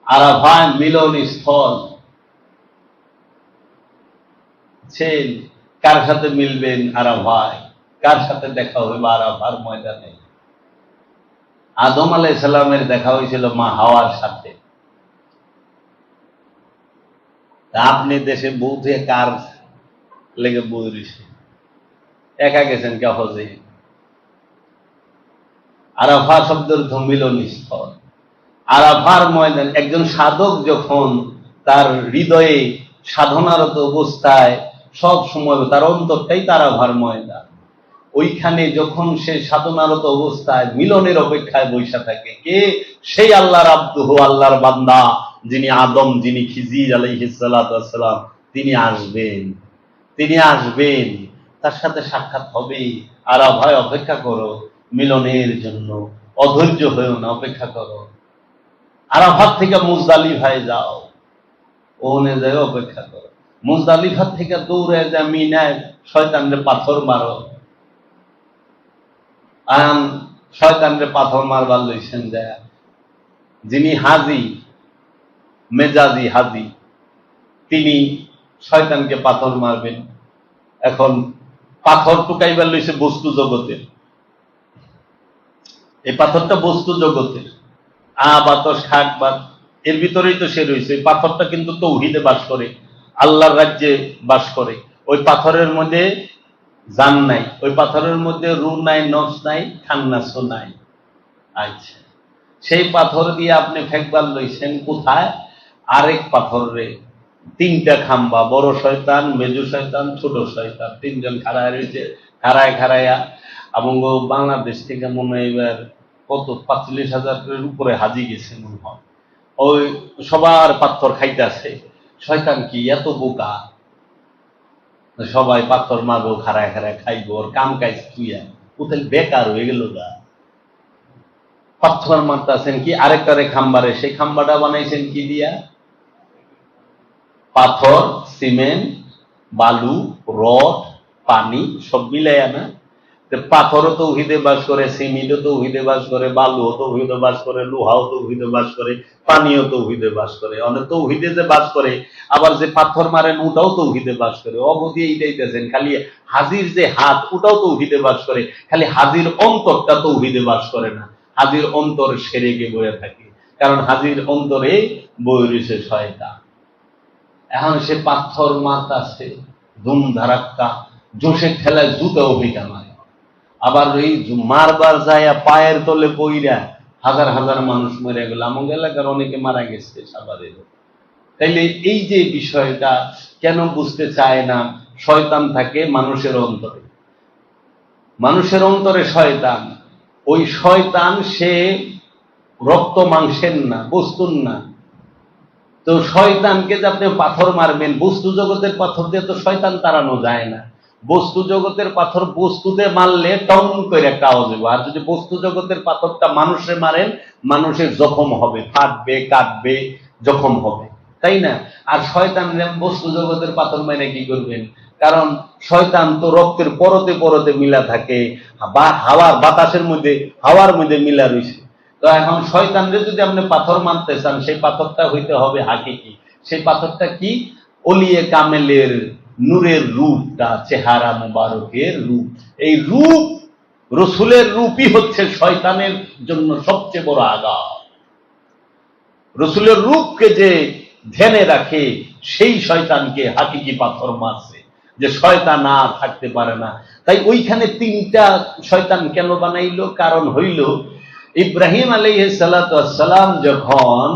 আরাফায় মিলন স্থল। কার সাথে মিলবেন আরাফায়? কার সাথে দেখা হবে আরাফার ময়দানে? আদম আলাইহিস সালামের দেখা হয়েছিল মা হাওয়ার সাথে। আপনি দেশে বউ থেকে কার লেগে বই রয়েছে? একা গেছেন কে হজে? আরাফা শব্দের মিলন স্থল। আরাফার ময়দান, একজন সাধক যখন তার হৃদয়ে সাধনারত অবস্থায় সব সময় তার অন্তরটাই তার আরাফার ময়দান। ওইখানে যখন সে সাধনারত অবস্থায় মিলনের অপেক্ষায় বৈশা থাকে, কে? সেই আল্লাহর আব্দুহু, আল্লাহর বান্দা, যিনি আদম, যিনি খিজির আলাইহিস সালাতু ওয়াস সালাম, তিনি আসবেন, তিনি আসবেন, তার সাথে সাক্ষাৎ হবে। আরাফায় অপেক্ষা করো মিলনের জন্য, অধৈর্য হয়েও না, অপেক্ষা করো। আরাফাত থেকে মুজদালিফায় যাও, ওখানে যাই অপেক্ষা করো। মুজদালিফার থেকে দৌড়ে যা মিনায় শয়তানরে পাথর মারো। শয়তানরে পাথর মারবার লইছেন যায় যিনি হাজি, মেজাজি হাজি, তিনি শয়তানকে পাথর মারবেন। এখন পাথর টুকাইবার লইছে বস্তু জগতের, এই পাথরটা বস্তু জগতের, বাতস খাক বাত, এর ভিতরেই তো সে রয়েছে। এই পাথরটা কিন্তু তৌহিদে বাস করে, আল্লাহর রাজ্যে বাস করে। ওই পাথরের মধ্যে জান নাই, ওই পাথরের মধ্যে রু নাই, নফস নাই, খান্নাসও নাই। আচ্ছা, সেই পাথর দিয়ে আপনি ফেকবার লইছেন কোথায়? আরেক পাথরে তিনটা খাম্বা, বড় শয়তান, মেজু শয়তান, ছোট শয়তান, তিনজন খাড়ায় রয়েছে। খাড়ায়া এবং বাংলাদেশ থেকে মনে হয় এবার কত 45,000-এর উপরে হাজি গেছে মনে হয়। ওই সবার পাথর খাইতেছে। শয়তান কি এত বোকা, সবাই পাথর মারবো, খাড়ায় খাইবো, ওর কাম কাজ তুইয়া কোথায় বেকার হয়ে গেল গা। পাথর মারতেছেন কি আরেকটারে খাম্বারে, সেই খাম্বাটা বানাইছেন কি দিয়া? পাথর, সিমেন্ট, বালু, রড, পানি সব মিলাইয়া না? পাথরও তৌহিদে বাস করে, সিমেন্টও তৌহিদে বাস করে, বালুও তৌহিদে বাস করে, লোহাও তৌহিদে বাস করে, পানিও তৌহিদে বাস করে। অনেক তৌহিদে যে বাস করে, আবার যে পাথর মারেন ওটাও তৌহিদে বাস করে। অবধি এইটাইতেছেন, খালি হাজির যে হাত ওটাও তৌহিদে বাস করে, খালি হাজির অন্তরটা তৌহিদে বাস করে না। হাজির অন্তর সেরেকে বয়ে থাকে, কারণ হাজির অন্তরে বয়ে রয়েছে শয়তান। এখন সে পাথর মারতাছে ধুম ধারাক্কা, জোশে ঠেলায় জুতাও ভিকা মারে। আবার এই মারবার যায় পায়ের তলে পইরা হাজার হাজার মানুষ মরে গেল। আমাদের এলাকার অনেকে মারা গেছে সাবারে। তাইলে এই যে বিষয়টা কেন বুঝতে চায় না? শয়তান থাকে মানুষের অন্তরে, মানুষের অন্তরে শয়তান। ওই শয়তান সে রক্ত মাংসের না, বস্তুর না। তো শয়তানকে যে আপনি পাথর মারবেন, বস্তু জগতের পাথর দিয়ে তো শয়তান তাড়ানো যায় না। বস্তু জগতের পাথর বস্তুতে মারলে টং করে একটা আওয়াজ হবে। আর যদি বস্তু জগতের পাথরটা মানুষে মারেন, মানুষের জখম হবে, ফাটবে, কাটবে, জখম হবে, তাই না? আর শয়তান বস্তু জগতের পাথর মেরে কি করবেন? কারণ শয়তান তো রক্তের পরতে পরতে মিলা থাকে, বা হাওয়ার বাতাসের মধ্যে, হাওয়ার মধ্যে মিলা রয়েছে। তো এখন শয়তানরে যদি আপনি পাথর মানতে চান, সেই পাথরটা হইতে হবে হাকিকি। সেই পাথরটা কি? ওলিয়ে কামেলের নূরের রূপটা, চেহারা মুবারকের রূপ। এই রূপ, রসুলের রূপই হচ্ছে শয়তানের জন্য সবচেয়ে বড় আঘাত। রসুলের রূপকে যে ধ্যানে রাখে, সেই শয়তানকে হাকিকি পাথর মারছে, যে শয়তান আর থাকতে পারে না। তাই ওইখানে তিনটা শয়তান কেন বানাইলো? কারণ হইল ইব্রাহিম আলাইহিস সালাতু ওয়াস সালাম যখন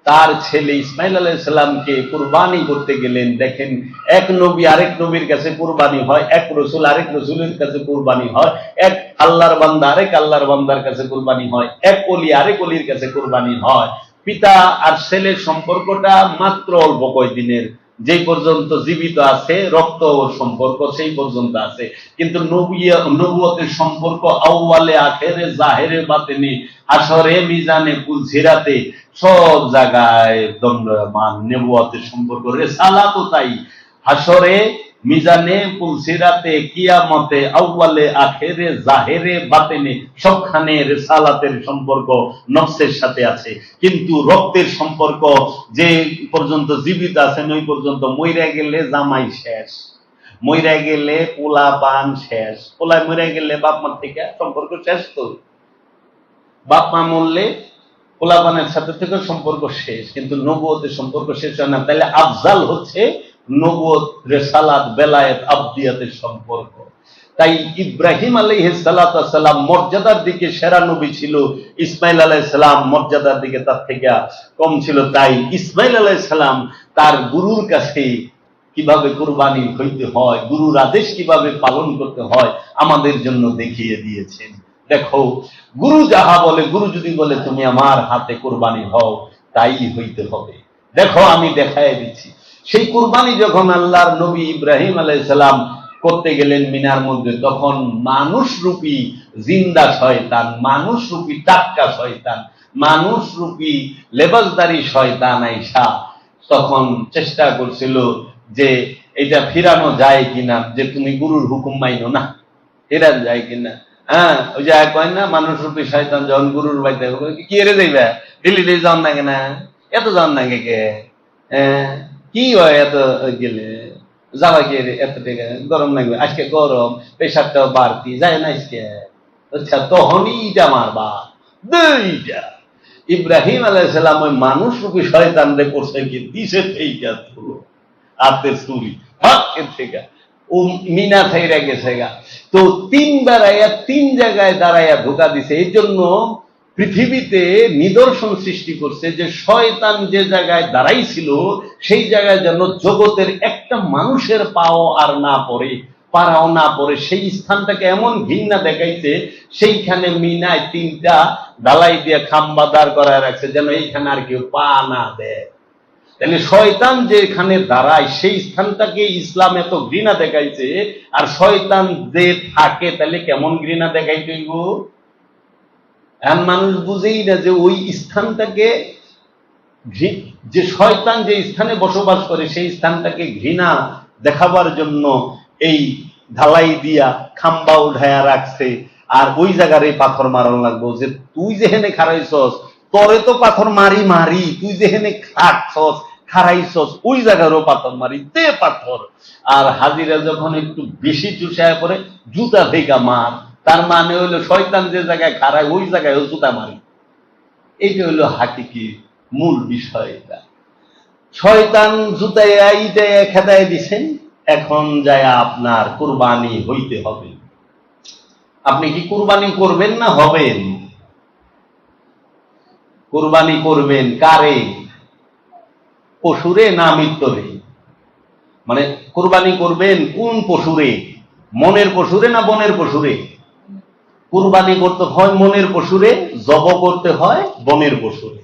তার ছেলে ইসমাইল আলাইহিস সালামকে কুরবানি করতে গেলেন, দেখেন এক নবী আরেক নবীর কাছে কুরবানি হয়, এক রসুল আরেক রসুলের কাছে কুরবানি হয়, এক আল্লাহর বান্দা আরেক আল্লাহর বান্দার কাছে কুরবানি হয়, এক ওলি আরেক ওলির কাছে কুরবানি হয়। পিতা আর ছেলের সম্পর্কটা মাত্র অল্প কয়দিনের, যেই পর্যন্ত জীবিত আছে রক্ত সম্পর্ক সেই পর্যন্ত আছে। কিন্তু নবুয়তের সম্পর্ক আউয়ালে আখেরে জাহেরে বাতেনে হাসরে মিজানে পুলসিরাতে সব জায়গায় দণ্ডমান। নবুয়তের সম্পর্ক রেসালাতও তাই, হাসরে মিজানে পুলসিরাতে কিয়ামতে আউয়ালে আখেরে জাহেরে বাতেনে সবখানে রিসালাতের সম্পর্ক নফসের সাথে আছে, কিন্তু রক্তের সম্পর্ক যে পর্যন্ত জীবিত আছেন ওই পর্যন্ত, মইরা গেলে জামাই শেষ, মইরা গেলে পোলা পান শেষ, পোলায় মইরা গেলে বাপ মার থেকে সম্পর্ক শেষ। তো বাপ মা মরলে পোলাপানের সাথে থেকে সম্পর্ক শেষ, কিন্তু নবুয়তের সম্পর্ক শেষ হয় না। তাহলে আফজাল হচ্ছে নবুয়ত, রিসালাত, বেলায়েত, আবদিয়াতের সম্পর্ক। তাই ইব্রাহিম আলাইহিস সালাতু ওয়াস সালাম মর্যাদার দিকে সেরা নবী ছিল, ইসমাইল আলাইহিস সালাম মর্যাদার দিকে তার থেকে কম ছিল। তাই ইসমাইল আলাইহিস সালাম তার গুরুর কাছে কিভাবে কুরবানি হইতে হয়, গুরুর আদেশ কিভাবে পালন করতে হয় আমাদের জন্য দেখিয়ে দিয়েছেন। দেখো, গুরু যাহা বলে, গুরু যদি বলে তুমি আমার হাতে কুরবানি হও, তাই হইতে হবে। দেখো আমি দেখাই দিচ্ছি, সেই কুরবানি যখন আল্লাহর নবী ইব্রাহিম আলাইহিস সালাম করতে গেলেন মিনার মধ্যে, তখন মানুষ রূপী জিন্দা শয়তান, মানুষ রূপী টাটকা শয়তান, মানুষ রূপী লেবাসদারি শয়তান আইসা তখন চেষ্টা করছিল যে এটা ফিরানো যায় কিনা, যে তুমি গুরুর হুকুম মাইনো না, ফেরান যায় কিনা। হ্যাঁ, ওই যে কয় না, মানুষ রূপী শয়তান যখন গুরুর বাড়িতে কি এরে যাইবা, দিল্লিতে যাওয়ার নাগে না, এত যাওয়ার নাগে কে, কি হয় এত গেলে যাওয়া কি এত টাকা, গরম লাগবে, আজকে গরম, প্রেশারটাও বাড়তি যায় না আজকে, আচ্ছা তখনই ইটা মারবা দুইটা। ইব্রাহিম আলাইহিস সালাম ওই মানুষ রূপী শয়তান রে পড়ছে কি দিছে, এইটা হলো আতের চুরি এর থেকে ও মিনা থাইরা গেছে গা। তো তিনবার আয়া তিন জায়গায় দাঁড়াইয়া ধোকা দিছে। এই জন্য পৃথিবীতে নিদর্শন সৃষ্টি করছে যে শয়তান যে জায়গায় দাঁড়াইছিল সেই জায়গায় যেন জগতের একটা মানুষের পাও আর না পড়ে, পাড়াও না পড়ে, সেই স্থানটাকে এমন ঘৃণা দেখাইছে, সেইখানে মিনায় তিনটা ঢালাই দিয়ে খাম্বা দাঁড় করায় রাখছে যেন এইখানে আর কেউ পা না দেয়। তাহলে শয়তান যেখানে দাঁড়ায় সেই স্থানটাকে ইসলাম এত ঘৃণা দেখাইছে, আর শয়তান যে থাকে তাহলে কেমন ঘৃণা দেখাইতে হইব। এখন মানুষ বুঝেই না যে ওই স্থানটাকে, যে শয়তান যে স্থানে বসবাস করে সেই স্থানটাকে ঘৃণা দেখাবার জন্য এই ঢালাই দিয়া খাম্বা উঠায়া রাখছে। আর ওই জায়গার এই পাথর মারানো লাগবো, যে তুই যেখানে খারাইছস তরে তো পাথর মারি মারি, তুই যেখানে খাটছস খারাইছস ওই জায়গারও পাথর মারি, তে পাথর। আর হাজিরা যখন একটু বেশি চুষায় পড়ে জুতা থেকে মার, তার মানে হইলো শয়তান যে জায়গায় খারায় ওই জায়গায় জুতা মারি। এইটা হইলো হাকিকি মূল বিষয়। এটা শয়তান জুতাইয়া ইটাইয়া খেদায় দিছেন, এখন যায় আপনার কুরবানি হইতে হবে। আপনি কি কুরবানি করবেন না হবেন? কুরবানি করবেন কারে? পশুরে না মৃত্যুরে? মানে কুরবানি করবেন কোন পশুরে? মনের পশুরে না বনের পশুরে? কুরবানি করতে হয় মনের পশুরে, জব করতে হয় বনের পশুরে।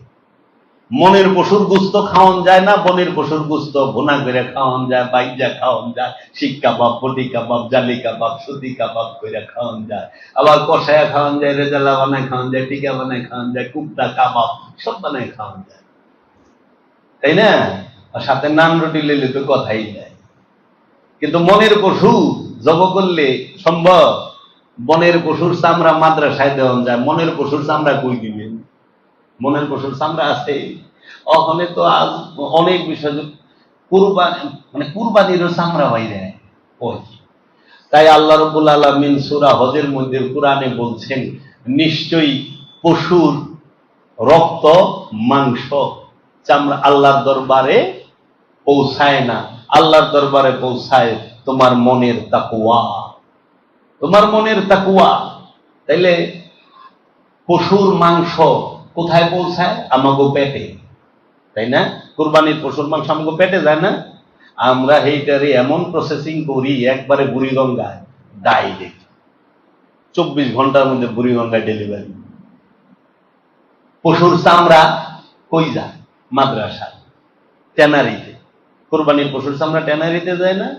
মনের পশুর গুস্ত খাওয়ান যায় না, বনের পশুর গুস্ত ভুনা করে খাওয়ান যায়, বাইজা খাওয়ান যায়, শিক কাবাব, বটি কাবাব, জালি কাবাব, সুতি কাবাব করে খাওয়ান যায়, আবার কষায়া খাওয়ান যায়, রেজালা বানায় খাওয়ান যায়, টিকা বানায় খাওয়ান যায়, কুপ্তা কাবাব সব বানায় খাওয়ান যায়, তাই না? আর সাথে নান রুটি লেলে তো কথাই নাই। কিন্তু মনের পশু জব করলে সম্ভব? বনের পশুর চামড়া মাদ্রাসায় দেওয়া যায়, মনের পশুর চামড়া কই দিবেন? মনের পশুর চামড়া আছে ওখানে। তো আজ অনেক বিষয় কুরবানি, মানে কুরবানিরও চামড়া বাইরে ওই। তাই আল্লাহ রাব্বুল আলামিন সূরা হজের মধ্যে কোরআনে বলছেন, নিশ্চয়ই পশুর রক্ত মাংস চামড়া আল্লাহর দরবারে পৌঁছায় না, আল্লাহর দরবারে পৌঁছায় তোমার মনের তাকওয়া, তোমার মনের তাকওয়া। তাইলে পশুর মাংস কোথায় পৌঁছায়? আমাগো পেটে, তাই না? কুরবানির পশুর মাংস আমাগো পেটে যায় না? আমরা এইটারে এমন প্রসেসিং করি একবারে বুড়িগঙ্গায় ডাইরেক্ট 24 ঘন্টার মধ্যে বুড়িগঙ্গায় ডেলিভারি। পশুর চামড়া কই যায়? মাদ্রাসায়, ট্যানারিতে। কুরবানির পশুর চামড়া ট্যানারিতে যায় না,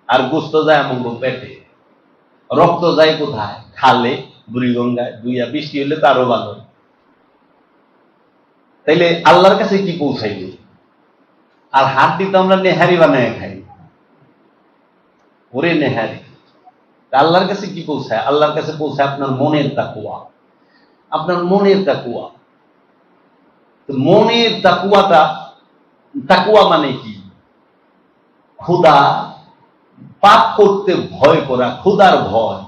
আর গোস্ত যায় আমাগো পেটে। রক্ত যায় কোথায়? খালে, বুড়িগঙ্গায়। দুইয়া বৃষ্টি হলে তো আরো ভালো। তাইলে আল্লাহর কাছে কি পৌঁছাইবে? আর হাড্ডি তো আমরা নেহারি বানায় খাই। ওরে নেহারি, আল্লাহর কাছে কি পৌঁছায়? আল্লাহর কাছে পৌঁছায় আপনার মনের তাকুয়া, আপনার মনের তাকুয়া। মনের তাকুয়াটা, তাকুয়া মানে কি? ক্ষুধা, পাপ করতে ভয় করা, ক্ষুধার ভয়।